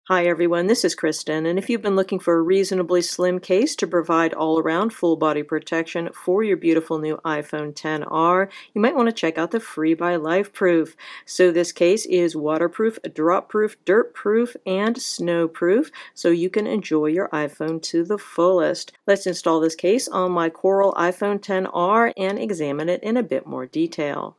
Hi everyone, this is Kristen, and if you've been looking for a reasonably slim case to provide all-around full-body protection for your beautiful new iPhone XR, you might want to check out the FRE by LifeProof. So this case is waterproof, drop-proof, dirt-proof, and snowproof, so you can enjoy your iPhone to the fullest. Let's install this case on my Coral iPhone XR and examine it in a bit more detail.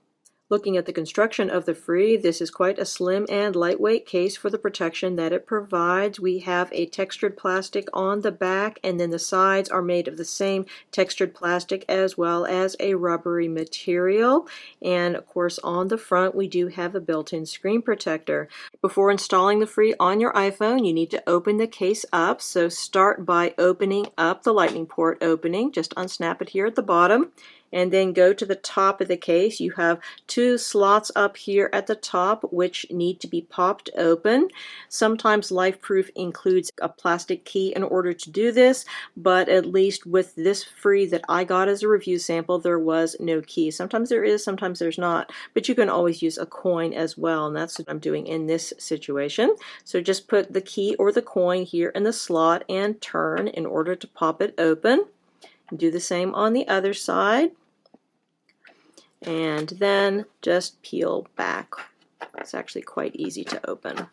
Looking at the construction of the FRE, this is quite a slim and lightweight case for the protection that it provides. We have a textured plastic on the back, and then the sides are made of the same textured plastic as well as a rubbery material. And of course on the front we do have a built-in screen protector. Before installing the FRE on your iPhone, you need to open the case up. So start by opening up the lightning port opening. Just unsnap it here at the bottom. And then go to the top of the case. You have two slots up here at the top which need to be popped open. Sometimes LifeProof includes a plastic key in order to do this, but at least with this FRE that I got as a review sample, there was no key. Sometimes there is, sometimes there's not, but you can always use a coin as well, and that's what I'm doing in this situation. So just put the key or the coin here in the slot and turn in order to pop it open. Do the same on the other side. And then just peel back. It's actually quite easy to open.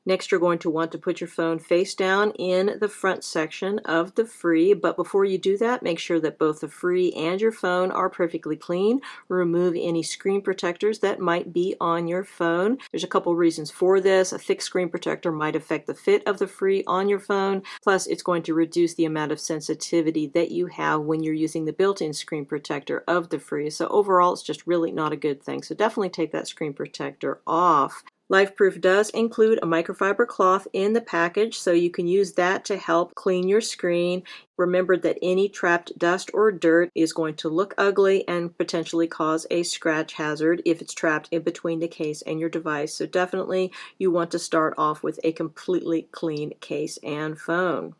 Next, you're going to want to put your phone face down in the front section of the FRE, but before you do that, make sure that both the FRE and your phone are perfectly clean. Remove any screen protectors that might be on your phone. There's a couple reasons for this. A thick screen protector might affect the fit of the FRE on your phone, plus it's going to reduce the amount of sensitivity that you have when you're using the built-in screen protector of the FRE. So overall, it's just really not a good thing. So definitely take that screen protector off. LifeProof does include a microfiber cloth in the package, so you can use that to help clean your screen. Remember that any trapped dust or dirt is going to look ugly and potentially cause a scratch hazard if it's trapped in between the case and your device. So definitely you want to start off with a completely clean case and phone.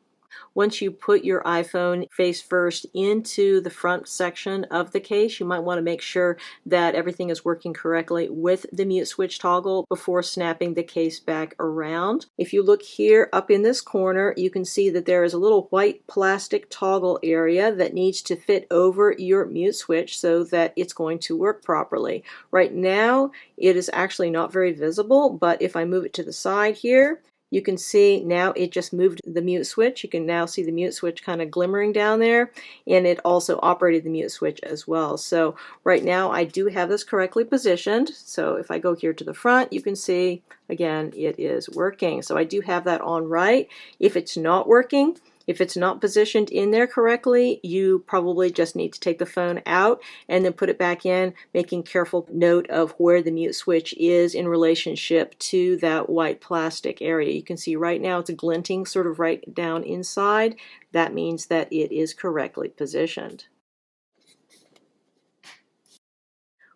Once you put your iPhone face first into the front section of the case, you might want to make sure that everything is working correctly with the mute switch toggle before snapping the case back around. If you look here up in this corner, you can see that there is a little white plastic toggle area that needs to fit over your mute switch so that it's going to work properly. Right now, it is actually not very visible, but if I move it to the side here, you can see now it just moved the mute switch. You can now see the mute switch kind of glimmering down there, and it also operated the mute switch as well. So right now I do have this correctly positioned. So if I go here to the front, you can see again it is working. So I do have that on right. If it's not working, if it's not positioned in there correctly, you probably just need to take the phone out and then put it back in, making careful note of where the mute switch is in relationship to that white plastic area. You can see right now it's glinting sort of right down inside. That means that it is correctly positioned.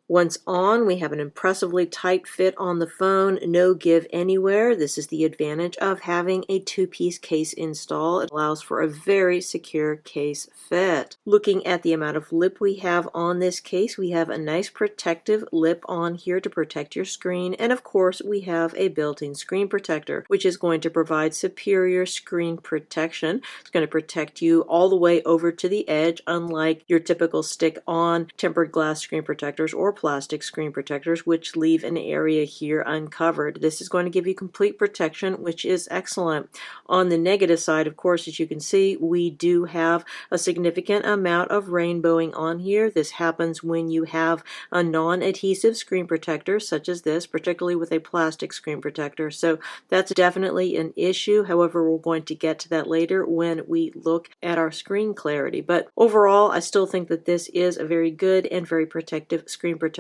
Once on, we have an impressively tight fit on the phone, no give anywhere. This is the advantage of having a two-piece case install. It allows for a very secure case fit. Looking at the amount of lip we have on this case, we have a nice protective lip on here to protect your screen, and of course we have a built-in screen protector, which is going to provide superior screen protection. It's going to protect you all the way over to the edge, unlike your typical stick-on tempered glass screen protectors or plastic screen protectors, which leave an area here uncovered. This is going to give you complete protection, which is excellent. On the negative side, of course, as you can see, we do have a significant amount of rainbowing on here. This happens when you have a non-adhesive screen protector such as this, particularly with a plastic screen protector. So that's definitely an issue. However, we're going to get to that later when we look at our screen clarity. But overall, I still think that this is a very good and very protective screen protector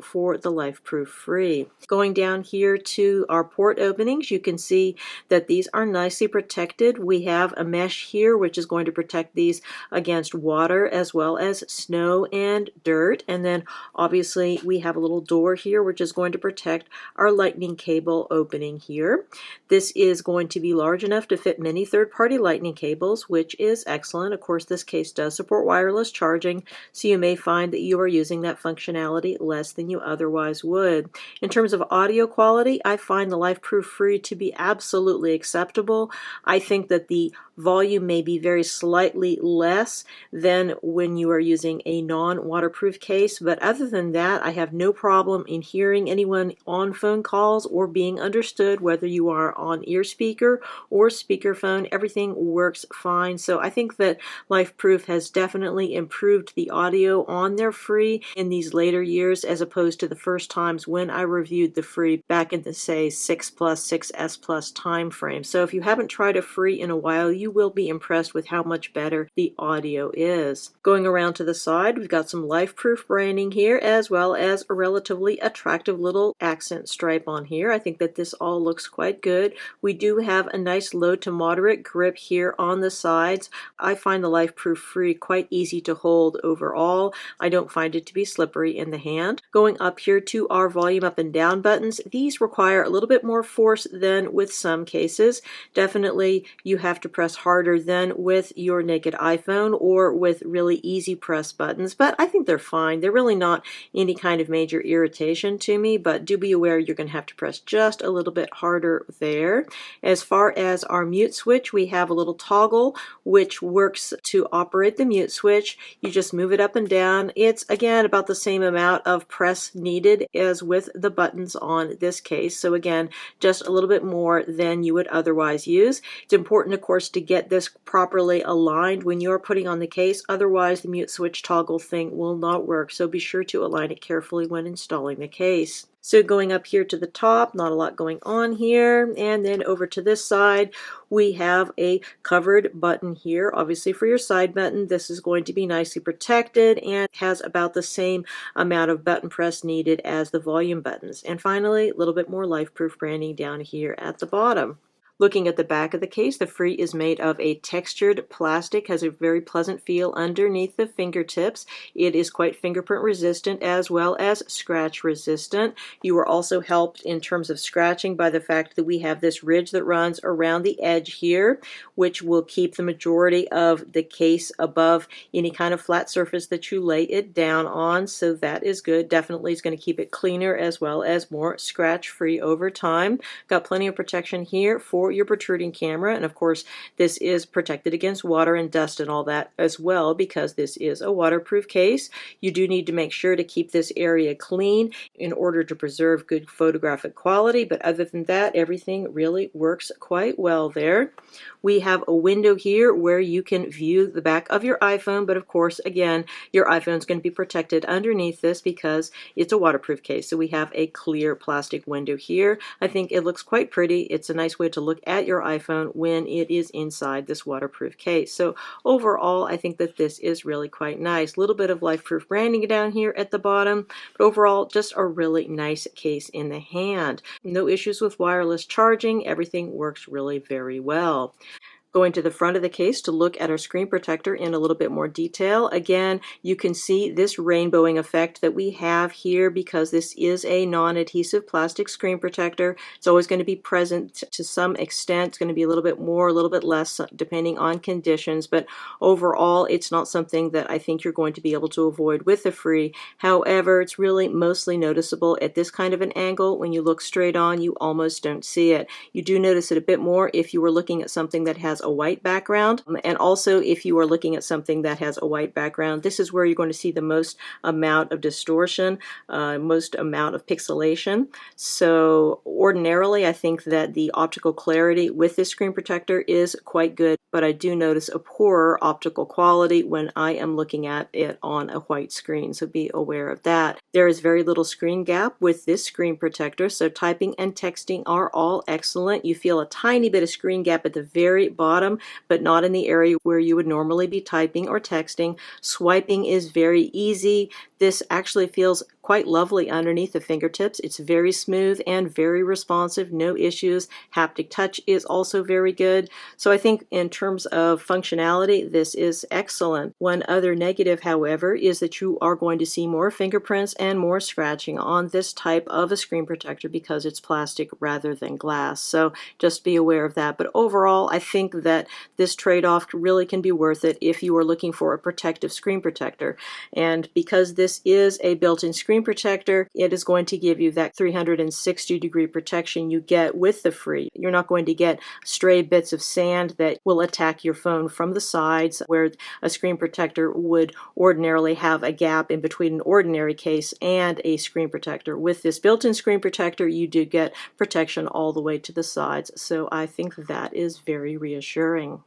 for the LifeProof FRE. Going down here to our port openings, you can see that these are nicely protected. We have a mesh here which is going to protect these against water as well as snow and dirt, and then obviously we have a little door here which is going to protect our lightning cable opening here. This is going to be large enough to fit many third-party lightning cables, which is excellent. Of course, this case does support wireless charging, so you may find that you are using that functionality slightly less than you otherwise would. In terms of audio quality, I find the LifeProof FRE to be absolutely acceptable. I think that the volume may be very slightly less than when you are using a non-waterproof case, but other than that, I have no problem in hearing anyone on phone calls or being understood, whether you are on ear speaker or speakerphone. Everything works fine. So I think that LifeProof has definitely improved the audio on their FRE in these later years, as opposed to the first times when I reviewed the FRE back in the, say, 6 Plus, 6S Plus time frame. So if you haven't tried a FRE in a while, you will be impressed with how much better the audio is. Going around to the side, we've got some LifeProof branding here, as well as a relatively attractive little accent stripe on here. I think that this all looks quite good. We do have a nice low to moderate grip here on the sides. I find the LifeProof FRE quite easy to hold overall. I don't find it to be slippery in the hand. Going up here to our volume up and down buttons, these require a little bit more force than with some cases. Definitely you have to press harder than with your naked iPhone or with really easy press buttons, but I think they're fine. They're really not any kind of major irritation to me, but do be aware you're going to have to press just a little bit harder there. As far as our mute switch, we have a little toggle which works to operate the mute switch. You just move it up and down. It's again about the same amount of press needed as with the buttons on this case. So again, just a little bit more than you would otherwise use. It's important, of course, to get this properly aligned when you're putting on the case. Otherwise, the mute switch toggle thing will not work. So be sure to align it carefully when installing the case. So going up here to the top, not a lot going on here. And then over to this side, we have a covered button here, obviously for your side button. This is going to be nicely protected and has about the same amount of button press needed as the volume buttons. And finally, a little bit more LifeProof branding down here at the bottom. Looking at the back of the case, the FRE is made of a textured plastic, has a very pleasant feel underneath the fingertips. It is quite fingerprint resistant as well as scratch resistant. You are also helped in terms of scratching by the fact that we have this ridge that runs around the edge here, which will keep the majority of the case above any kind of flat surface that you lay it down on. So that is good. Definitely is going to keep it cleaner as well as more scratch free over time. Got plenty of protection here for your protruding camera, and of course this is protected against water and dust and all that as well, because this is a waterproof case. You do need to make sure to keep this area clean in order to preserve good photographic quality, but other than that, everything really works quite well there. We have a window here where you can view the back of your iPhone, but of course, again, your iPhone is going to be protected underneath this because it's a waterproof case. So we have a clear plastic window here. I think it looks quite pretty. It's a nice way to look at your iPhone when it is inside this waterproof case. So overall, I think that this is really quite nice. A little bit of LifeProof branding down here at the bottom, but overall, just a really nice case in the hand. No issues with wireless charging. Everything works really very well. Going to the front of the case to look at our screen protector in a little bit more detail. Again, you can see this rainbowing effect that we have here because this is a non-adhesive plastic screen protector. It's always going to be present to some extent. It's going to be a little bit more, a little bit less, depending on conditions, but overall, it's not something that I think you're going to be able to avoid with the FRE. However, it's really mostly noticeable at this kind of an angle. When you look straight on, you almost don't see it. You do notice it a bit more if you were looking at something that has a white background, and also if you are looking at something that has a white background, this is where you're going to see the most amount of distortion, most amount of pixelation. So ordinarily, I think that the optical clarity with this screen protector is quite good, but I do notice a poorer optical quality when I am looking at it on a white screen, so be aware of that. There is very little screen gap with this screen protector, so typing and texting are all excellent. You feel a tiny bit of screen gap at the very bottom, but not in the area where you would normally be typing or texting. Swiping is very easy. This actually feels quite lovely underneath the fingertips. It's very smooth and very responsive, no issues. Haptic touch is also very good. So I think in terms of functionality, this is excellent. One other negative, however, is that you are going to see more fingerprints and more scratching on this type of a screen protector because it's plastic rather than glass. So just be aware of that. But overall, I think that this trade-off really can be worth it if you are looking for a protective screen protector. And because this is a built-in screen screen protector, it is going to give you that 360-degree protection you get with the Free. You're not going to get stray bits of sand that will attack your phone from the sides, where a screen protector would ordinarily have a gap in between an ordinary case and a screen protector. With this built-in screen protector, you do get protection all the way to the sides, so I think that is very reassuring.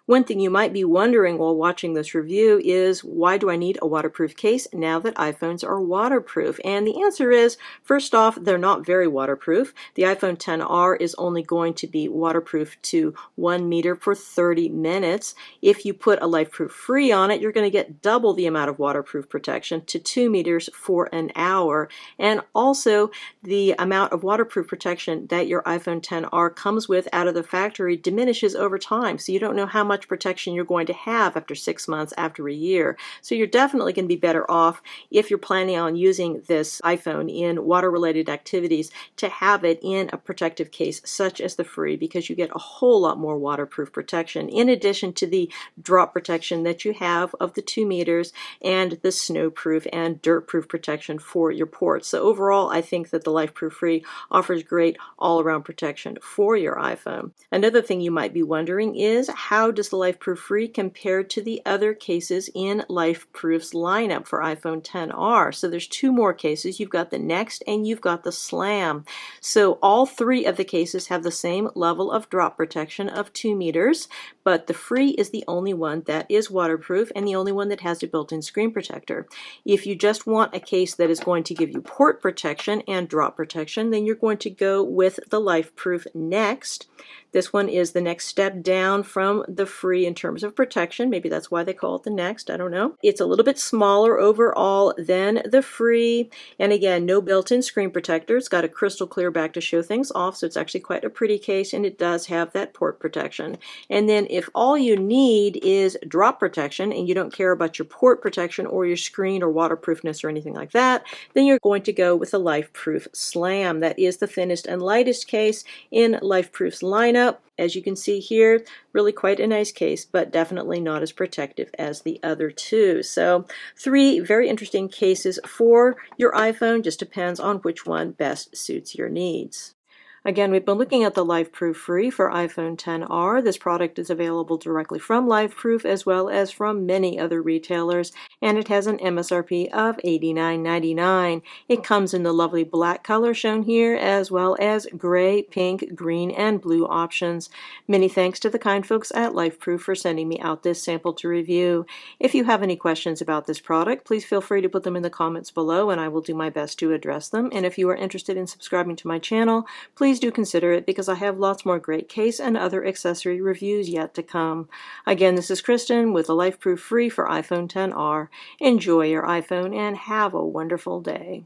One thing you might be wondering while watching this review is, why do I need a waterproof case now that iPhones are waterproof? And the answer is, first off, they're not very waterproof. The iPhone XR is only going to be waterproof to 1 meter for 30 minutes. If you put a LifeProof FRE on it, you're going to get double the amount of waterproof protection to 2 meters for an hour. And also, the amount of waterproof protection that your iPhone XR comes with out of the factory diminishes over time, so you don't know how much protection you're going to have after 6 months, after a year. So you're definitely going to be better off, if you're planning on using this iPhone in water-related activities, to have it in a protective case such as the Free, because you get a whole lot more waterproof protection, in addition to the drop protection that you have of the 2 meters and the snowproof and dirtproof protection for your ports. So overall, I think that the LifeProof FRE offers great all-around protection for your iPhone. Another thing you might be wondering is, how does the LifeProof FRE compare to the other cases in LifeProof's lineup for iPhone XR? So there's 2 more cases. You've got the Next and you've got the Slam. So all 3 of the cases have the same level of drop protection of 2 meters, but the Free is the only one that is waterproof and the only one that has a built-in screen protector. If you just want a case that is going to give you port protection and drop protection, then you're going to go with the LifeProof Next. This one is the next step down from the Free in terms of protection. Maybe that's why they call it the Next. I don't know. It's a little bit smaller overall than the Free. And again, no built-in screen protector. It's got a crystal clear back to show things off, so it's actually quite a pretty case, and it does have that port protection. And then if all you need is drop protection and you don't care about your port protection or your screen or waterproofness or anything like that, then you're going to go with the LifeProof Slam. That is the thinnest and lightest case in LifeProof's lineup. As you can see here, really quite a nice case, but definitely not as protective as the other 2. So 3 very interesting cases for your iPhone. Just depends on which one best suits your needs. Again, we've been looking at the LifeProof FRE for iPhone XR. This product is available directly from LifeProof as well as from many other retailers, and it has an MSRP of $89.99. It comes in the lovely black color shown here, as well as gray, pink, green, and blue options. Many thanks to the kind folks at LifeProof for sending me out this sample to review. If you have any questions about this product, please feel free to put them in the comments below, and I will do my best to address them. And if you are interested in subscribing to my channel, please do consider it, because I have lots more great case and other accessory reviews yet to come. Again, this is Kristen with the LifeProof FRE for iPhone XR. Enjoy your iPhone and have a wonderful day.